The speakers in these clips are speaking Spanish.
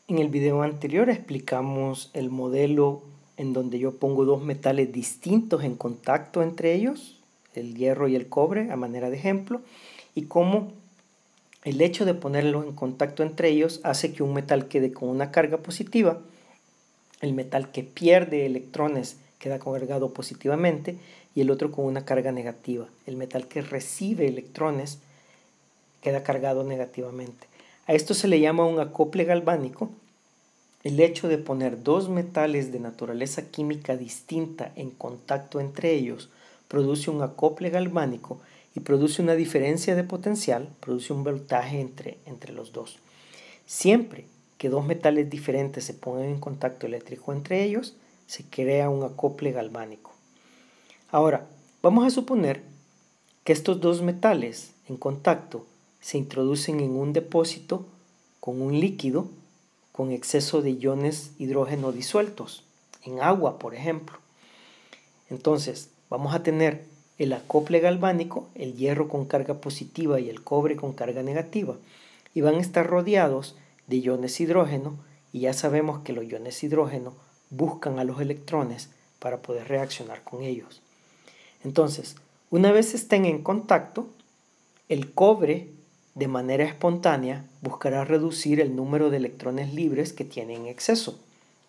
En el video anterior explicamos el modelo en donde yo pongo dos metales distintos en contacto entre ellos, el hierro y el cobre a manera de ejemplo, y cómo el hecho de ponerlos en contacto entre ellos hace que un metal quede con una carga positiva, el metal que pierde electrones queda cargado positivamente y el otro con una carga negativa. El metal que recibe electrones queda cargado negativamente. A esto se le llama un acople galvánico. El hecho de poner dos metales de naturaleza química distinta en contacto entre ellos produce un acople galvánico y produce una diferencia de potencial, produce un voltaje entre los dos. Siempre que dos metales diferentes se pongan en contacto eléctrico entre ellos, se crea un acople galvánico. Ahora, vamos a suponer que estos dos metales en contacto se introducen en un depósito con un líquido con exceso de iones hidrógeno disueltos, en agua por ejemplo. Entonces vamos a tener el acople galvánico, el hierro con carga positiva y el cobre con carga negativa, y van a estar rodeados de iones hidrógeno, y ya sabemos que los iones hidrógeno buscan a los electrones para poder reaccionar con ellos. Entonces, una vez estén en contacto, el cobre de manera espontánea buscará reducir el número de electrones libres que tiene en exceso.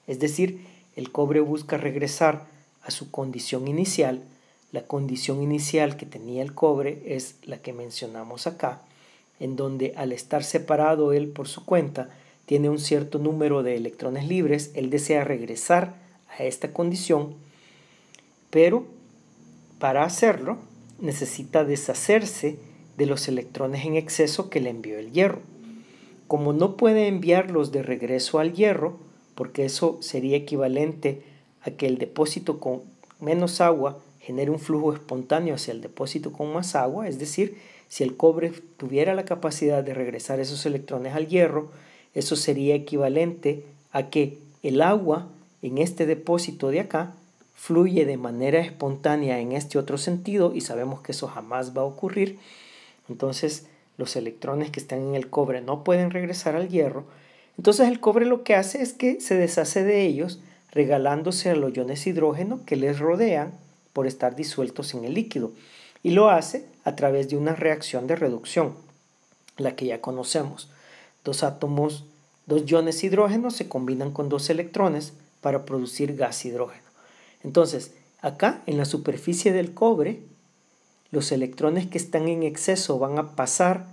Es decir, el cobre busca regresar a su condición inicial. La condición inicial que tenía el cobre es la que mencionamos acá, en donde al estar separado él por su cuenta, tiene un cierto número de electrones libres. Él desea regresar a esta condición, pero para hacerlo necesita deshacerse de los electrones en exceso que le envió el hierro. Como no puede enviarlos de regreso al hierro, porque eso sería equivalente a que el depósito con menos agua genere un flujo espontáneo hacia el depósito con más agua, es decir, si el cobre tuviera la capacidad de regresar esos electrones al hierro, eso sería equivalente a que el agua en este depósito de acá fluye de manera espontánea en este otro sentido, y sabemos que eso jamás va a ocurrir. Entonces los electrones que están en el cobre no pueden regresar al hierro. Entonces el cobre lo que hace es que se deshace de ellos, regalándose a los iones hidrógeno que les rodean por estar disueltos en el líquido, y lo hace a través de una reacción de reducción, la que ya conocemos. Dos iones hidrógeno se combinan con dos electrones para producir gas hidrógeno. Entonces, acá en la superficie del cobre, los electrones que están en exceso van a pasar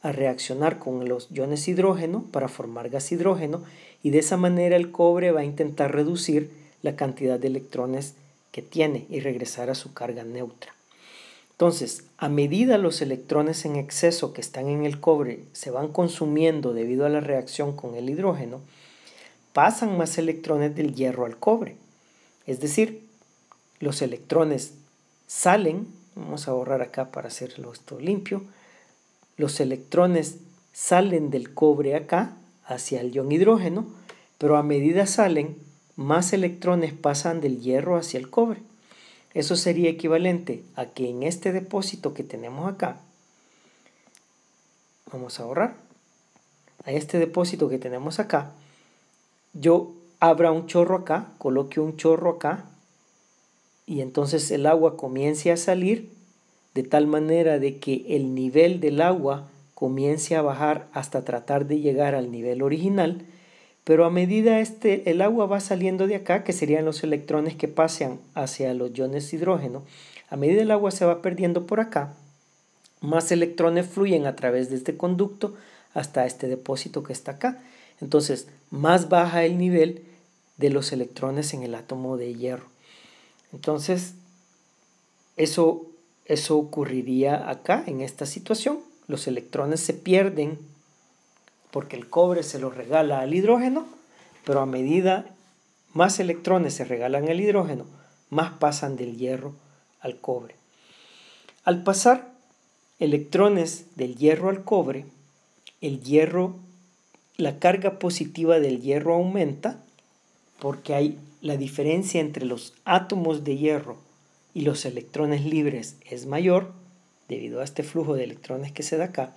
a reaccionar con los iones hidrógeno para formar gas hidrógeno, y de esa manera el cobre va a intentar reducir la cantidad de electrones que tiene y regresar a su carga neutra. Entonces, a medida los electrones en exceso que están en el cobre se van consumiendo debido a la reacción con el hidrógeno, pasan más electrones del hierro al cobre. Es decir, los electrones salen, vamos a borrar acá para hacerlo esto limpio, los electrones salen del cobre acá hacia el ion hidrógeno, pero a medida salen, más electrones pasan del hierro hacia el cobre. Eso sería equivalente a que en este depósito que tenemos acá, vamos a borrar, a este depósito que tenemos acá, yo abra un chorro acá, coloque un chorro acá, y entonces el agua comience a salir de tal manera de que el nivel del agua comience a bajar hasta tratar de llegar al nivel original, pero a medida el agua va saliendo de acá, que serían los electrones que pasan hacia los iones hidrógeno, a medida el agua se va perdiendo por acá, más electrones fluyen a través de este conducto hasta este depósito que está acá. Entonces, más baja el nivel de los electrones en el átomo de hierro. Entonces, eso ocurriría acá en esta situación. Los electrones se pierden porque el cobre se los regala al hidrógeno, pero a medida más electrones se regalan al hidrógeno, más pasan del hierro al cobre. Al pasar electrones del hierro al cobre, la carga positiva del hierro aumenta porque hay la diferencia entre los átomos de hierro y los electrones libres es mayor debido a este flujo de electrones que se da acá,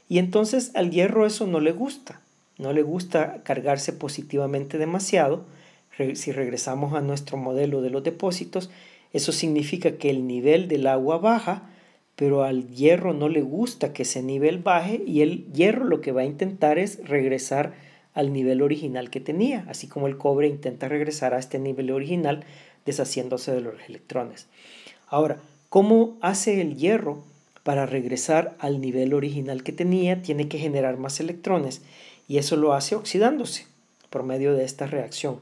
y entonces al hierro eso no le gusta. no le gusta cargarse positivamente demasiado. Si regresamos a nuestro modelo de los depósitos, eso significa que el nivel del agua baja, pero al hierro no le gusta que ese nivel baje y el hierro lo que va a intentar es regresar al nivel original que tenía, así como el cobre intenta regresar a este nivel original deshaciéndose de los electrones. Ahora, ¿cómo hace el hierro para regresar al nivel original que tenía? Tiene que generar más electrones y eso lo hace oxidándose por medio de esta reacción.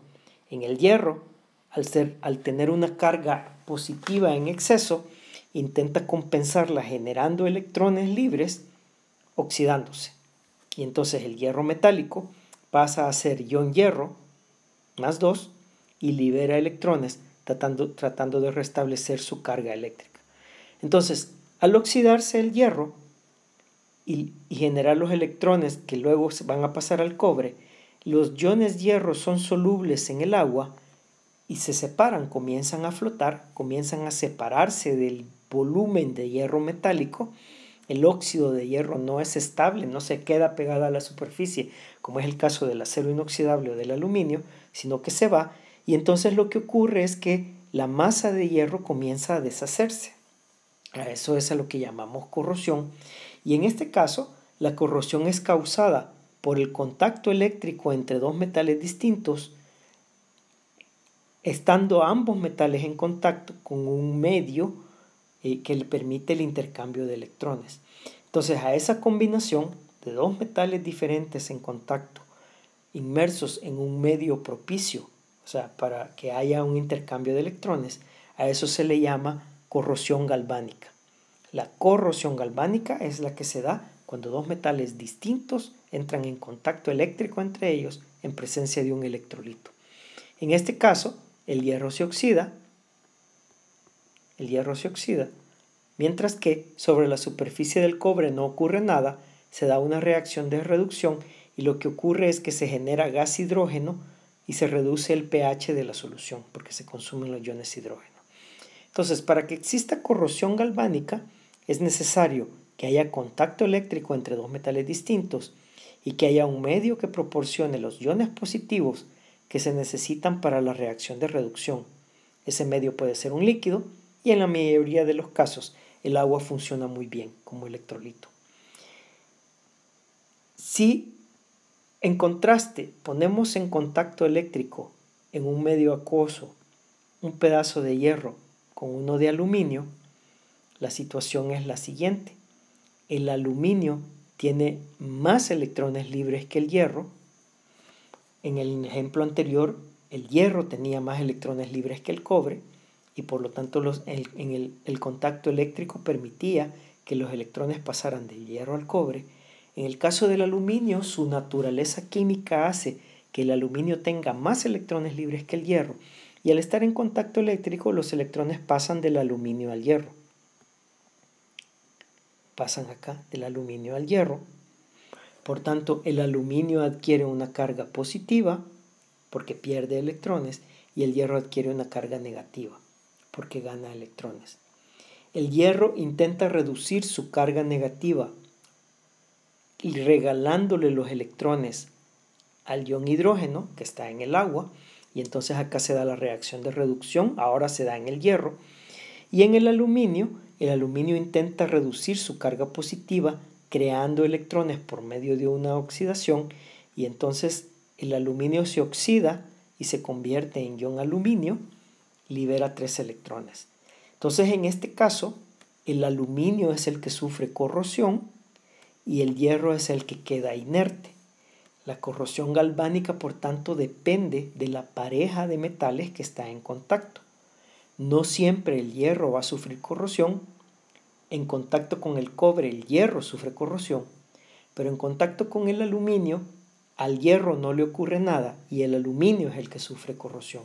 En el hierro, al tener una carga positiva en exceso, intenta compensarla generando electrones libres oxidándose. Y entonces el hierro metálico pasa a ser ion hierro más 2 y libera electrones tratando de restablecer su carga eléctrica. Entonces, al oxidarse el hierro y generar los electrones que luego van a pasar al cobre, los iones hierro son solubles en el agua y se separan, comienzan a flotar, comienzan a separarse del volumen de hierro metálico. El óxido de hierro no es estable, no se queda pegada a la superficie, como es el caso del acero inoxidable o del aluminio, sino que se va, y entonces lo que ocurre es que la masa de hierro comienza a deshacerse. A eso es a lo que llamamos corrosión, y en este caso la corrosión es causada por el contacto eléctrico entre dos metales distintos, estando ambos metales en contacto con un medio que le permite el intercambio de electrones. Entonces, a esa combinación de dos metales diferentes en contacto, inmersos en un medio propicio, o sea, para que haya un intercambio de electrones, a eso se le llama corrosión galvánica. La corrosión galvánica es la que se da cuando dos metales distintos entran en contacto eléctrico entre ellos en presencia de un electrolito. En este caso, el hierro se oxida, mientras que sobre la superficie del cobre no ocurre nada, se da una reacción de reducción y lo que ocurre es que se genera gas hidrógeno y se reduce el pH de la solución porque se consumen los iones hidrógeno. Entonces, para que exista corrosión galvánica es necesario que haya contacto eléctrico entre dos metales distintos y que haya un medio que proporcione los iones positivos que se necesitan para la reacción de reducción. Ese medio puede ser un líquido y en la mayoría de los casos el agua funciona muy bien como electrolito. Si en contraste ponemos en contacto eléctrico en un medio acuoso un pedazo de hierro con uno de aluminio, la situación es la siguiente. El aluminio tiene más electrones libres que el hierro. En el ejemplo anterior, el hierro tenía más electrones libres que el cobre y por lo tanto el contacto eléctrico permitía que los electrones pasaran del hierro al cobre. En el caso del aluminio, su naturaleza química hace que el aluminio tenga más electrones libres que el hierro y al estar en contacto eléctrico los electrones pasan del aluminio al hierro. Pasan acá del aluminio al hierro. Por tanto, el aluminio adquiere una carga positiva porque pierde electrones y el hierro adquiere una carga negativa porque gana electrones. El hierro intenta reducir su carga negativa y regalándole los electrones al ion hidrógeno que está en el agua y entonces acá se da la reacción de reducción, ahora se da en el hierro y en el aluminio intenta reducir su carga positiva creando electrones por medio de una oxidación y entonces el aluminio se oxida y se convierte en ion aluminio, libera 3 electrones. Entonces en este caso el aluminio es el que sufre corrosión y el hierro es el que queda inerte. La corrosión galvánica por tanto depende de la pareja de metales que está en contacto. No siempre el hierro va a sufrir corrosión. En contacto con el cobre el hierro sufre corrosión, pero en contacto con el aluminio al hierro no le ocurre nada y el aluminio es el que sufre corrosión.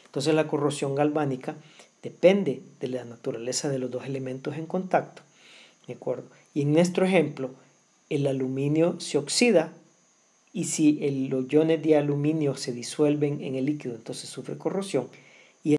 Entonces la corrosión galvánica depende de la naturaleza de los dos elementos en contacto, ¿de acuerdo? Y en nuestro ejemplo el aluminio se oxida y si los iones de aluminio se disuelven en el líquido entonces sufre corrosión